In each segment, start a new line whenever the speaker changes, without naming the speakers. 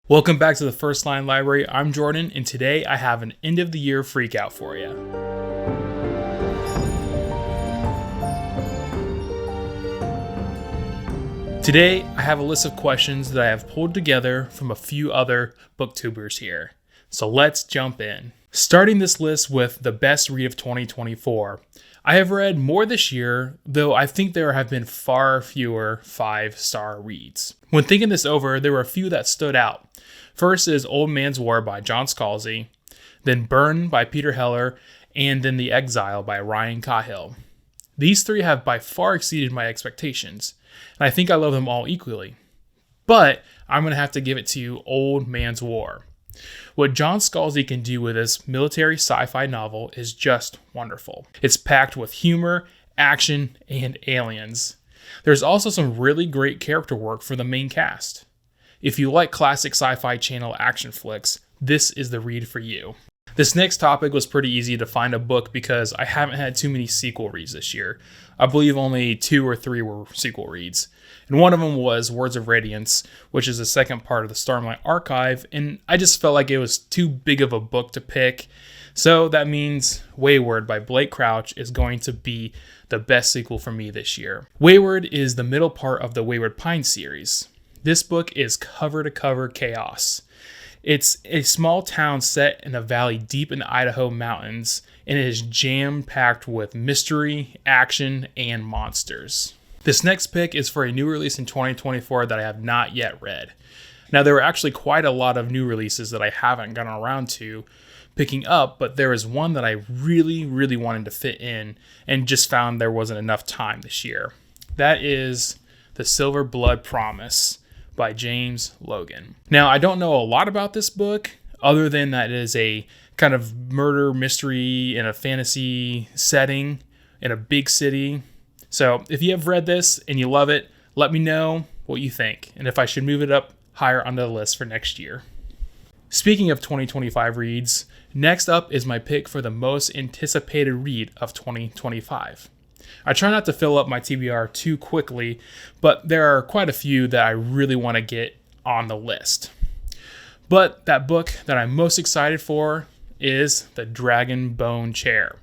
Welcome back to the First Line Library. I'm Jordan, and today I have an end of the year freakout for you. Today, I have a list of questions that I have pulled together from a few other booktubers here. So let's jump in. Starting this list with the best read of 2024. I have read more this year, though I think there have been far fewer 5-star reads. When thinking this over, there were a few that stood out. First is Old Man's War by John Scalzi, then Burn by Peter Heller, and then The Exile by Ryan Cahill. These three have by far exceeded my expectations, and I think I love them all equally. But I'm going to have to give it to Old Man's War. What John Scalzi can do with this military sci-fi novel is just wonderful. It's packed with humor, action, and aliens. There's also some really great character work for the main cast. If you like classic Sci-Fi Channel action flicks, this is the read for you. This next topic was pretty easy to find a book because I haven't had too many sequel reads this year. I believe only 2 or 3 were sequel reads. And one of them was Words of Radiance, which is the second part of the Stormlight Archive, and I just felt like it was too big of a book to pick. So that means Wayward by Blake Crouch is going to be the best sequel for me this year. Wayward is the middle part of the Wayward Pines series. This book is cover-to-cover chaos. It's a small town set in a valley deep in the Idaho mountains, and it is jam-packed with mystery, action, and monsters. This next pick is for a new release in 2024 that I have not yet read. Now, there were actually quite a lot of new releases that I haven't gotten around to picking up, but there is one that I really wanted to fit in and just found there wasn't enough time this year. That is The Silver Blood Promise by James Logan. Now, I don't know a lot about this book other than that it is a kind of murder mystery in a fantasy setting in a big city. So if you have read this and you love it, let me know what you think and if I should move it up higher on the list for next year. Speaking of 2025 reads, next up is my pick for the most anticipated read of 2025. I try not to fill up my TBR too quickly, but there are quite a few that I really want to get on the list. But that book that I'm most excited for is The Dragon Bone Chair,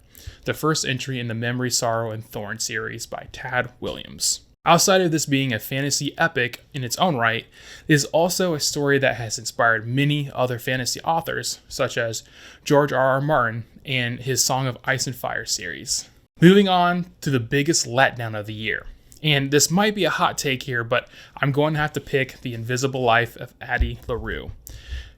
the first entry in the Memory, Sorrow, and Thorn series by Tad Williams. Outside of this being a fantasy epic in its own right, it is also a story that has inspired many other fantasy authors, such as George R.R. Martin and his Song of Ice and Fire series. Moving on to the biggest letdown of the year. And this might be a hot take here, but I'm going to have to pick The Invisible Life of Addie LaRue.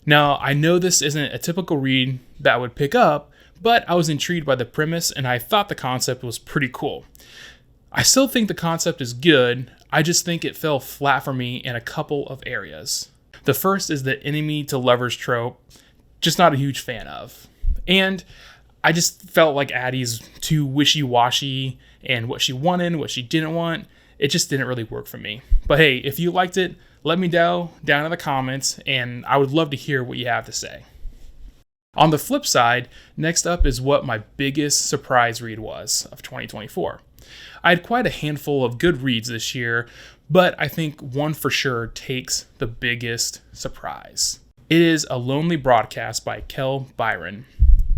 Now, I know this isn't a typical read that I would pick up, but I was intrigued by the premise and I thought the concept was pretty cool. I still think the concept is good, I just think it fell flat for me in a couple of areas. The first is the enemy to lovers trope, just not a huge fan of. And I just felt like Addie's too wishy-washy and what she wanted, what she didn't want, it just didn't really work for me. But hey, if you liked it, let me know down in the comments and I would love to hear what you have to say. On the flip side, next up is what my biggest surprise read was of 2024. I had quite a handful of good reads this year, but I think one for sure takes the biggest surprise. It is A Lonely Broadcast by Kel Byron.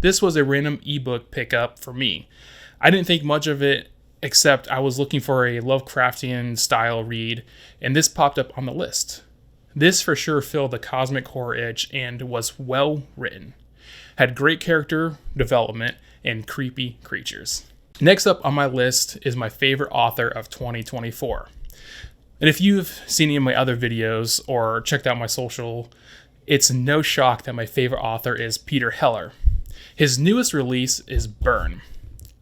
This was a random ebook pickup for me. I didn't think much of it, except I was looking for a Lovecraftian style read, and this popped up on the list. This for sure filled the cosmic horror itch and was well written. Had great character development and creepy creatures. Next up on my list is my favorite author of 2024. And if you've seen any of my other videos or checked out my social, it's no shock that my favorite author is Peter Heller. His newest release is Burn.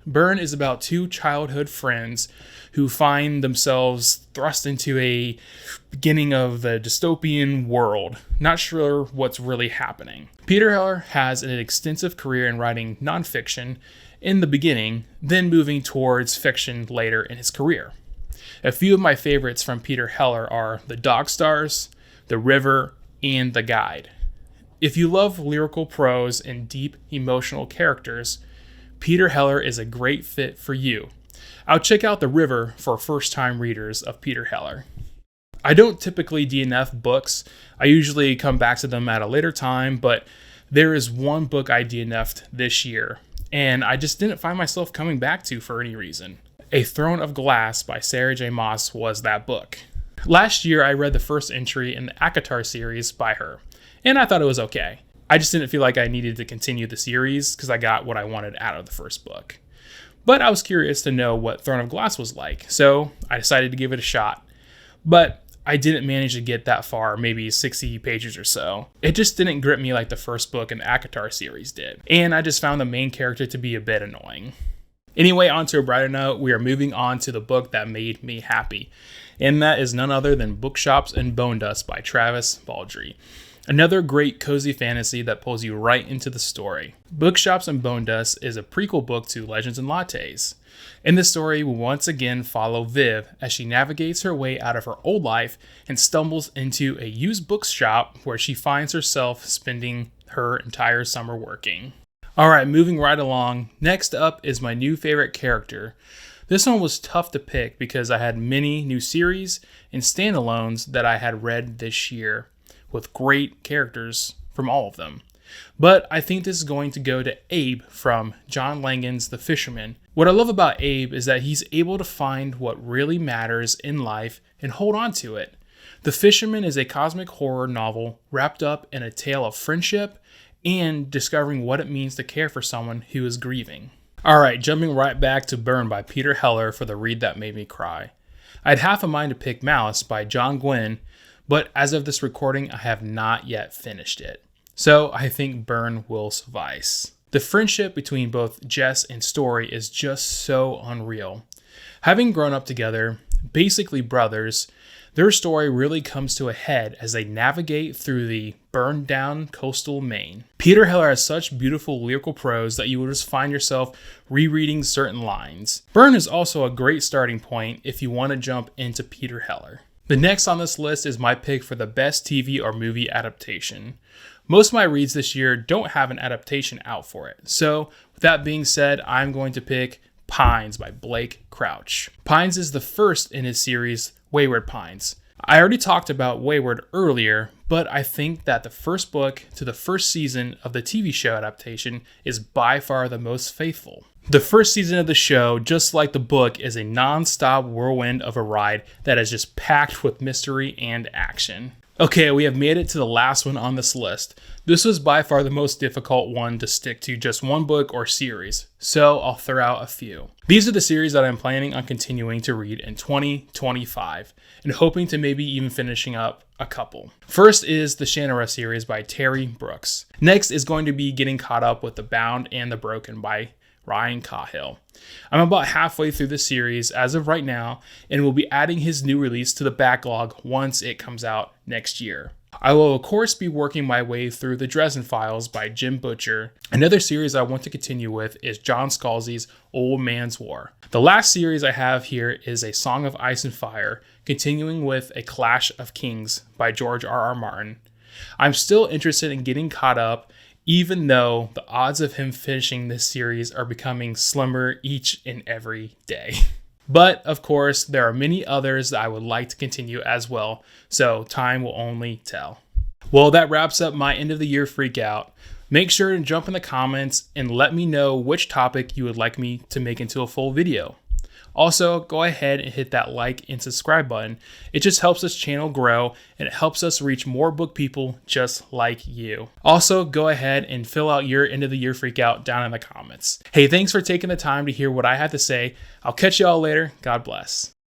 Burn is about 2 childhood friends who find themselves thrust into a beginning of the dystopian world, not sure what's really happening. Peter Heller has an extensive career in writing nonfiction in the beginning, then moving towards fiction later in his career. A few of my favorites from Peter Heller are The Dog Stars, The River, and The Guide. If you love lyrical prose and deep emotional characters, Peter Heller is a great fit for you. I'll check out The River for first-time readers of Peter Heller. I don't typically DNF books. I usually come back to them at a later time, but there is one book I DNF'd this year, and I just didn't find myself coming back to for any reason. A Throne of Glass by Sarah J. Maas was that book. Last year, I read the first entry in the ACOTAR series by her, and I thought it was okay. I just didn't feel like I needed to continue the series because I got what I wanted out of the first book. But I was curious to know what Throne of Glass was like, so I decided to give it a shot. But I didn't manage to get that far, maybe 60 pages or so. It just didn't grip me like the first book in the ACOTAR series did, and I just found the main character to be a bit annoying. Anyway, on to a brighter note, we are moving on to the book that made me happy, and that is none other than Bookshops and Bone Dust by Travis Baldree. Another great cozy fantasy that pulls you right into the story. Bookshops and Bone Dust is a prequel book to Legends and Lattes. In this story, we once again follow Viv as she navigates her way out of her old life and stumbles into a used bookshop where she finds herself spending her entire summer working. Alright, moving right along. Next up is my new favorite character. This one was tough to pick because I had many new series and standalones that I had read this year, with great characters from all of them. But I think this is going to go to Abe from John Langan's The Fisherman. What I love about Abe is that he's able to find what really matters in life and hold on to it. The Fisherman is a cosmic horror novel wrapped up in a tale of friendship and discovering what it means to care for someone who is grieving. Alright, jumping right back to Burn by Peter Heller for the read that made me cry. I had half a mind to pick Mouse by John Gwynne, but as of this recording, I have not yet finished it. So I think Burn will suffice. The friendship between both Jess and Story is just so unreal. Having grown up together, basically brothers, their story really comes to a head as they navigate through the burned down coastal Maine. Peter Heller has such beautiful lyrical prose that you will just find yourself rereading certain lines. Burn is also a great starting point if you want to jump into Peter Heller. The next on this list is my pick for the best TV or movie adaptation. Most of my reads this year don't have an adaptation out for it. So, with that being said, I'm going to pick Pines by Blake Crouch. Pines is the first in his series, Wayward Pines. I already talked about Wayward earlier, but I think that the first book to the first season of the TV show adaptation is by far the most faithful. The first season of the show, just like the book, is a non-stop whirlwind of a ride that is just packed with mystery and action. Okay, we have made it to the last one on this list. This was by far the most difficult one to stick to just one book or series, so I'll throw out a few. These are the series that I'm planning on continuing to read in 2025, and hoping to maybe even finishing up a couple. First is the Shannara series by Terry Brooks. Next is going to be getting caught up with The Bound and the Broken by Ryan Cahill. I'm about halfway through the series as of right now, and will be adding his new release to the backlog once it comes out next year. I will of course be working my way through the Dresden Files by Jim Butcher. Another series I want to continue with is John Scalzi's Old Man's War. The last series I have here is A Song of Ice and Fire, continuing with A Clash of Kings by George R.R. Martin. I'm still interested in getting caught up, even though the odds of him finishing this series are becoming slimmer each and every day. But, of course, there are many others that I would like to continue as well, so time will only tell. Well, that wraps up my end of the year freakout. Make sure to jump in the comments and let me know which topic you would like me to make into a full video. Also, go ahead and hit that like and subscribe button. It just helps this channel grow, and it helps us reach more book people just like you. Also, go ahead and fill out your end of the year freakout down in the comments. Hey, thanks for taking the time to hear what I have to say. I'll catch you all later. God bless.